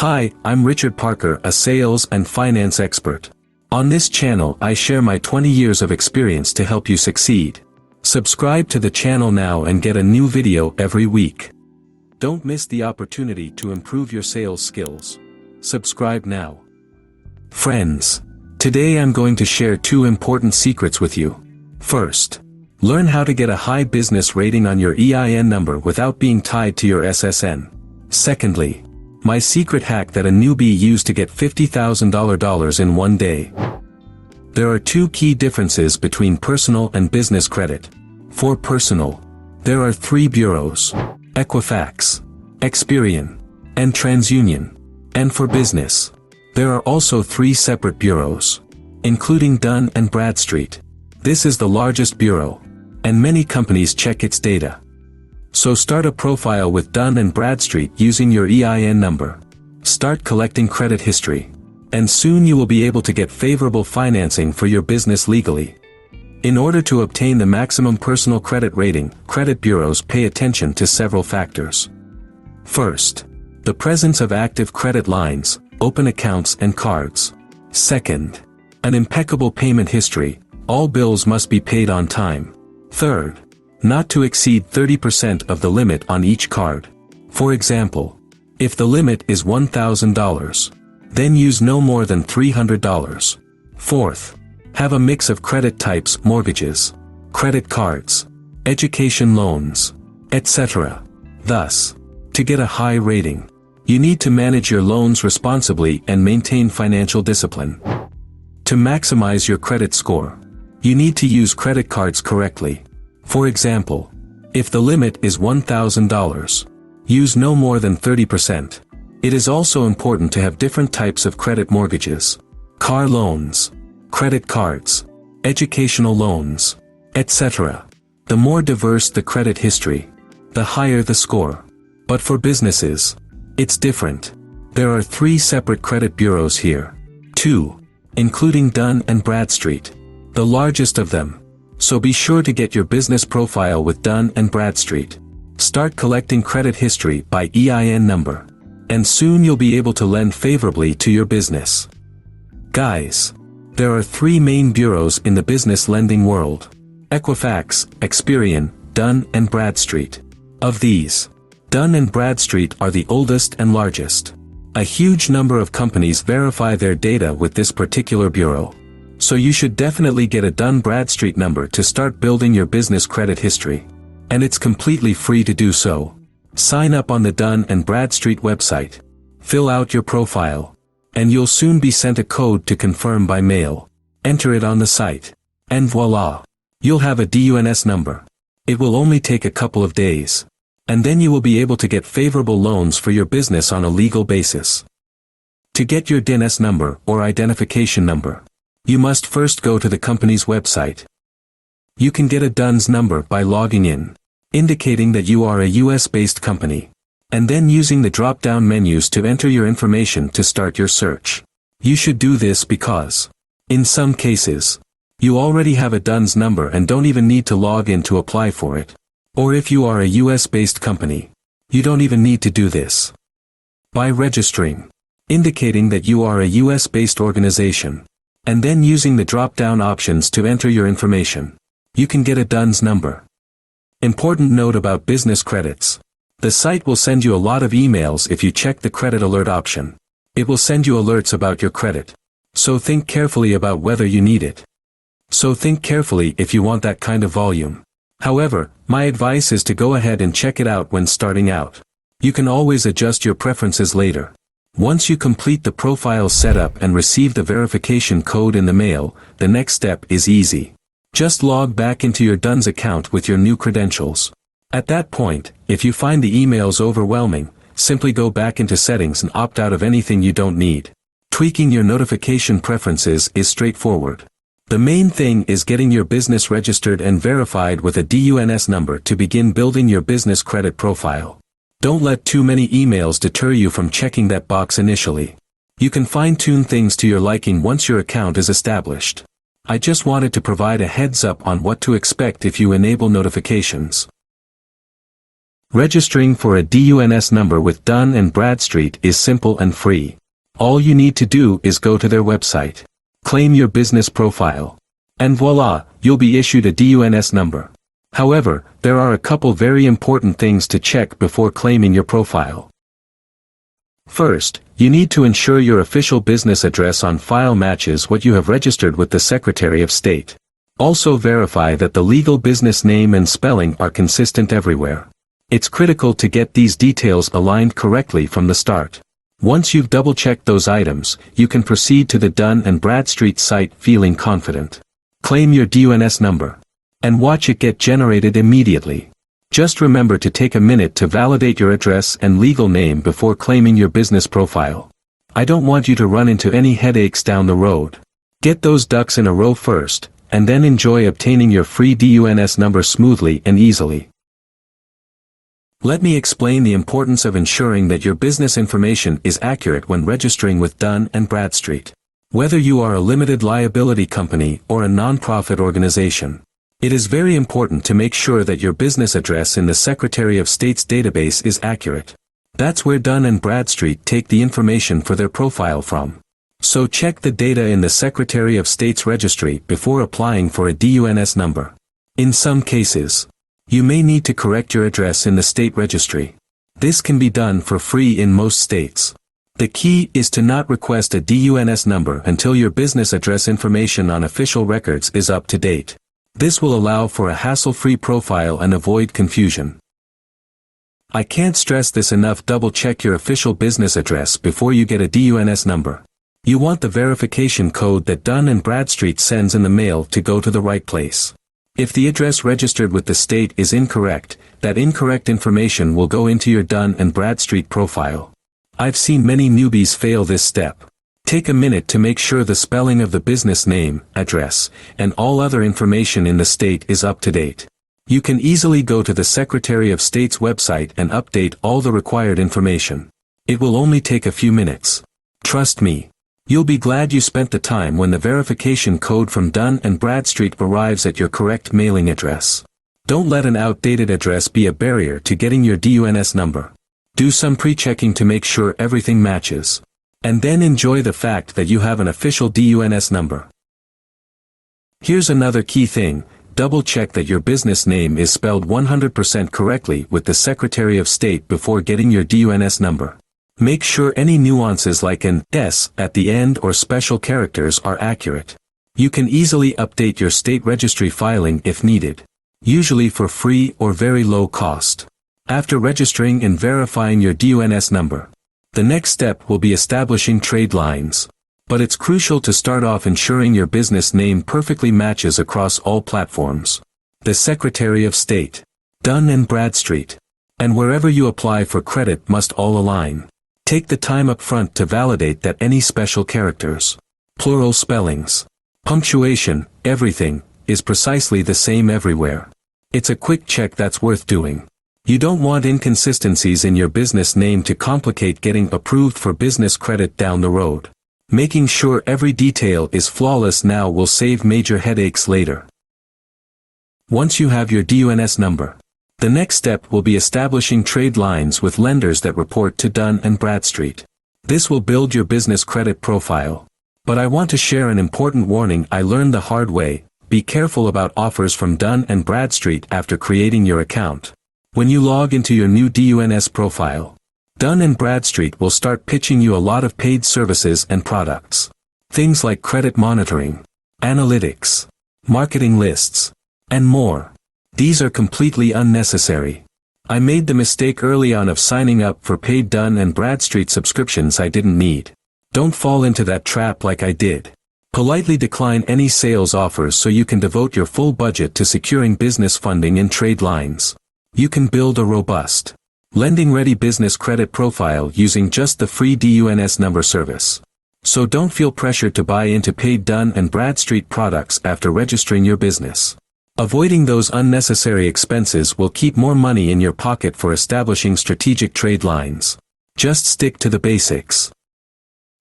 Hi, I'm Richard Parker, a sales and finance expert. On this channel I share my 20 years of experience to help you succeed. Subscribe to the channel now and get a new video every week. Don't miss the opportunity to improve your sales skills. Subscribe now. Friends, today I'm going to share 2 important secrets with you. First, learn how to get a high business rating on your EIN number without being tied to your SSN. Secondly, my secret hack that a newbie used to get $50,000 in one day. There are 2 key differences between personal and business credit. For personal, there are 3 bureaus: Equifax, Experian, and TransUnion. And for business, there are also 3 separate bureaus, including Dunn and Bradstreet. This is the largest bureau, and many companies check its data. So start a profile with Dunn and Bradstreet using your EIN number. Start collecting credit history, and soon you will be able to get favorable financing for your business legally. In order to obtain the maximum personal credit rating, credit bureaus pay attention to several factors. First, the presence of active credit lines, open accounts and cards. Second, an impeccable payment history, all bills must be paid on time. Third, not to exceed 30% of the limit on each card. For example, if the limit is $1,000, then use no more than $300. Fourth, have a mix of credit types: mortgages, credit cards, education loans, etc. Thus, to get a high rating, you need to manage your loans responsibly and maintain financial discipline. To maximize your credit score, you need to use credit cards correctly. For example, if the limit is $1,000, use no more than 30%. It is also important to have different types of credit: mortgages, car loans, credit cards, educational loans, etc. The more diverse the credit history, the higher the score. But for businesses, it's different. There are 3 separate credit bureaus here. 2, including Dunn and Bradstreet, the largest of them. So be sure to get your business profile with Dunn and Bradstreet. Start collecting credit history by EIN number, and soon you'll be able to lend favorably to your business. Guys, there are 3 main bureaus in the business lending world: Equifax, Experian, Dunn and Bradstreet. Of these, Dunn and Bradstreet are the oldest and largest. A huge number of companies verify their data with this particular bureau. So you should definitely get a Dunn Bradstreet number to start building your business credit history. And it's completely free to do so. Sign up on the Dunn and Bradstreet website, fill out your profile, and you'll soon be sent a code to confirm by mail. Enter it on the site, and voila! You'll have a DUNS number. It will only take a couple of days. And then you will be able to get favorable loans for your business on a legal basis. To get your DUNS number or identification number, you must first go to the company's website. You can get a DUNS number by logging in, indicating that you are a US-based company, and then using the drop-down menus to enter your information to start your search. You should do this because, in some cases, you already have a DUNS number and don't even need to log in to apply for it. Or if you are a US-based company, you don't even need to do this. By registering, indicating that you are a US-based organization, and then using the drop-down options to enter your information, you can get a DUNS number. Important note about business credits. The site will send you a lot of emails if you check the credit alert option. It will send you alerts about your credit. So think carefully about whether you need it. So think carefully if you want that kind of volume. However, my advice is to go ahead and check it out when starting out. You can always adjust your preferences later. Once you complete the profile setup and receive the verification code in the mail, the next step is easy. Just log back into your DUNS account with your new credentials. At that point, if you find the emails overwhelming, simply go back into settings and opt out of anything you don't need. Tweaking your notification preferences is straightforward. The main thing is getting your business registered and verified with a DUNS number to begin building your business credit profile. Don't let too many emails deter you from checking that box initially. You can fine-tune things to your liking once your account is established. I just wanted to provide a heads up on what to expect if you enable notifications. Registering for a DUNS number with Dunn and Bradstreet is simple and free. All you need to do is go to their website, claim your business profile, and voila, you'll be issued a DUNS number. However, there are a couple very important things to check before claiming your profile. First, you need to ensure your official business address on file matches what you have registered with the Secretary of State. Also verify that the legal business name and spelling are consistent everywhere. It's critical to get these details aligned correctly from the start. Once you've double-checked those items, you can proceed to the Dunn and Bradstreet site feeling confident. Claim your DUNS number. And watch it get generated immediately. Just remember to take a minute to validate your address and legal name before claiming your business profile. I don't want you to run into any headaches down the road. Get those ducks in a row first, and then enjoy obtaining your free DUNS number smoothly and easily. Let me explain the importance of ensuring that your business information is accurate when registering with Dunn and Bradstreet. Whether you are a limited liability company or a non-profit organization, it is very important to make sure that your business address in the Secretary of State's database is accurate. That's where Dunn and Bradstreet take the information for their profile from. So check the data in the Secretary of State's registry before applying for a DUNS number. In some cases, you may need to correct your address in the state registry. This can be done for free in most states. The key is to not request a DUNS number until your business address information on official records is up to date. This will allow for a hassle-free profile and avoid confusion. I can't stress this enough: double-check your official business address before you get a DUNS number. You want the verification code that Dunn and Bradstreet sends in the mail to go to the right place. If the address registered with the state is incorrect, that incorrect information will go into your Dunn and Bradstreet profile. I've seen many newbies fail this step. Take a minute to make sure the spelling of the business name, address, and all other information in the state is up to date. You can easily go to the Secretary of State's website and update all the required information. It will only take a few minutes. Trust me. You'll be glad you spent the time when the verification code from Dunn and Bradstreet arrives at your correct mailing address. Don't let an outdated address be a barrier to getting your DUNS number. Do some pre-checking to make sure everything matches. And then enjoy the fact that you have an official DUNS number. Here's another key thing: double-check that your business name is spelled 100% correctly with the Secretary of State before getting your DUNS number. Make sure any nuances like an S at the end or special characters are accurate. You can easily update your state registry filing if needed, usually for free or very low cost. After registering and verifying your DUNS number, the next step will be establishing trade lines. But it's crucial to start off ensuring your business name perfectly matches across all platforms. The Secretary of State, Dunn and Bradstreet, and wherever you apply for credit must all align. Take the time up front to validate that any special characters, plural spellings, punctuation, everything, is precisely the same everywhere. It's a quick check that's worth doing. You don't want inconsistencies in your business name to complicate getting approved for business credit down the road. Making sure every detail is flawless now will save major headaches later. Once you have your DUNS number, the next step will be establishing trade lines with lenders that report to Dunn and Bradstreet. This will build your business credit profile. But I want to share an important warning I learned the hard way: be careful about offers from Dunn and Bradstreet after creating your account. When you log into your new DUNS profile, Dunn and Bradstreet will start pitching you a lot of paid services and products. Things like credit monitoring, analytics, marketing lists, and more. These are completely unnecessary. I made the mistake early on of signing up for paid Dunn and Bradstreet subscriptions I didn't need. Don't fall into that trap like I did. Politely decline any sales offers so you can devote your full budget to securing business funding and trade lines. You can build a robust, lending-ready business credit profile using just the free DUNS number service. So don't feel pressured to buy into paid Dunn and Bradstreet products after registering your business. Avoiding those unnecessary expenses will keep more money in your pocket for establishing strategic trade lines. Just stick to the basics.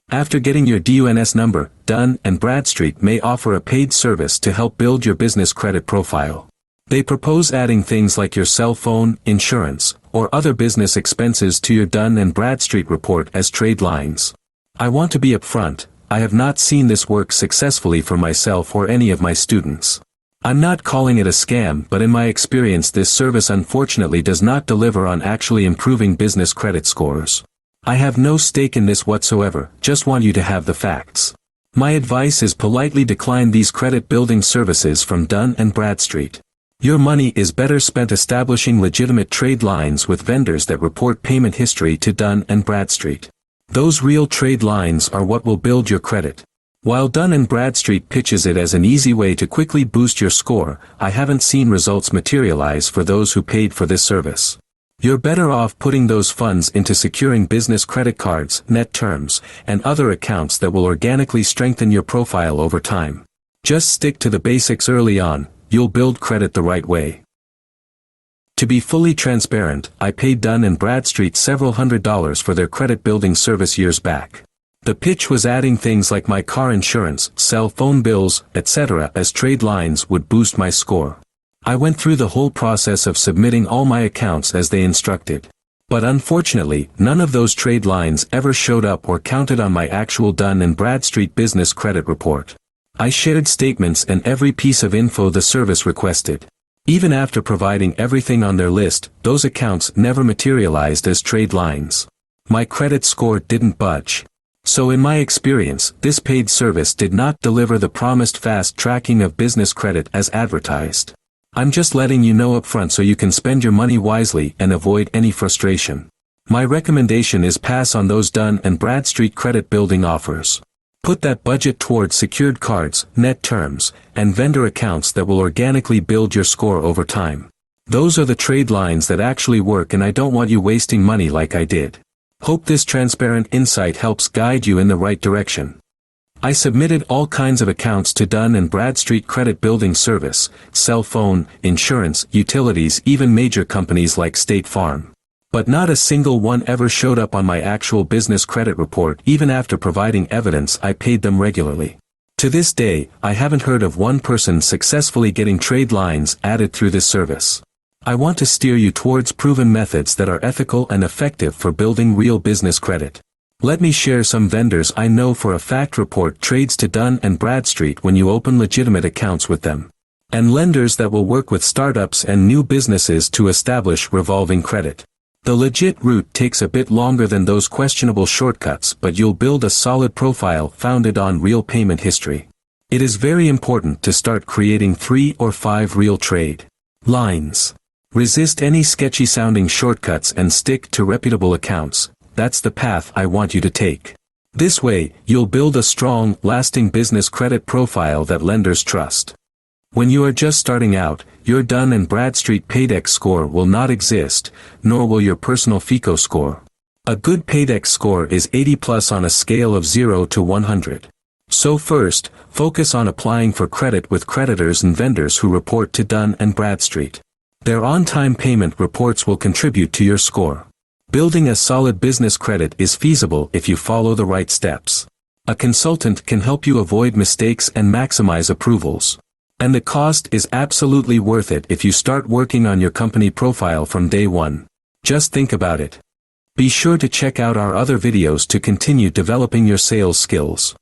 After getting your DUNS number, Dunn and Bradstreet may offer a paid service to help build your business credit profile. They propose adding things like your cell phone, insurance, or other business expenses to your Dunn and Bradstreet report as trade lines. I want to be upfront, I have not seen this work successfully for myself or any of my students. I'm not calling it a scam, but in my experience this service unfortunately does not deliver on actually improving business credit scores. I have no stake in this whatsoever, just want you to have the facts. My advice is politely decline these credit-building services from Dunn and Bradstreet. Your money is better spent establishing legitimate trade lines with vendors that report payment history to Dunn and Bradstreet. Those real trade lines are what will build your credit. While Dunn and Bradstreet pitches it as an easy way to quickly boost your score, I haven't seen results materialize for those who paid for this service. You're better off putting those funds into securing business credit cards, net terms, and other accounts that will organically strengthen your profile over time. Just stick to the basics early on, you'll build credit the right way. To be fully transparent, I paid Dunn and Bradstreet several $100s for their credit-building service years back. The pitch was adding things like my car insurance, cell phone bills, etc. as trade lines would boost my score. I went through the whole process of submitting all my accounts as they instructed. But unfortunately, none of those trade lines ever showed up or counted on my actual Dunn and Bradstreet business credit report. I shared statements and every piece of info the service requested. Even after providing everything on their list, those accounts never materialized as trade lines. My credit score didn't budge. So in my experience, this paid service did not deliver the promised fast tracking of business credit as advertised. I'm just letting you know upfront so you can spend your money wisely and avoid any frustration. My recommendation is pass on those Dunn and Bradstreet credit building offers. Put that budget towards secured cards, net terms, and vendor accounts that will organically build your score over time. Those are the trade lines that actually work, and I don't want you wasting money like I did. Hope this transparent insight helps guide you in the right direction. I submitted all kinds of accounts to Dunn and Bradstreet credit building service, cell phone, insurance, utilities, even major companies like State Farm. But not a single one ever showed up on my actual business credit report even after providing evidence I paid them regularly. To this day, I haven't heard of one person successfully getting trade lines added through this service. I want to steer you towards proven methods that are ethical and effective for building real business credit. Let me share some vendors I know for a fact report trades to Dunn and Bradstreet when you open legitimate accounts with them. And lenders that will work with startups and new businesses to establish revolving credit. The legit route takes a bit longer than those questionable shortcuts, but you'll build a solid profile founded on real payment history. It is very important to start creating 3 or 5 real trade lines. Resist any sketchy-sounding shortcuts and stick to reputable accounts. That's the path I want you to take. This way, you'll build a strong, lasting business credit profile that lenders trust. When you are just starting out, your Dunn and Bradstreet Paydex score will not exist, nor will your personal FICO score. A good Paydex score is 80 plus on a scale of 0 to 100. So first, focus on applying for credit with creditors and vendors who report to Dunn and Bradstreet. Their on-time payment reports will contribute to your score. Building a solid business credit is feasible if you follow the right steps. A consultant can help you avoid mistakes and maximize approvals. And the cost is absolutely worth it if you start working on your company profile from day one. Just think about it. Be sure to check out our other videos to continue developing your sales skills.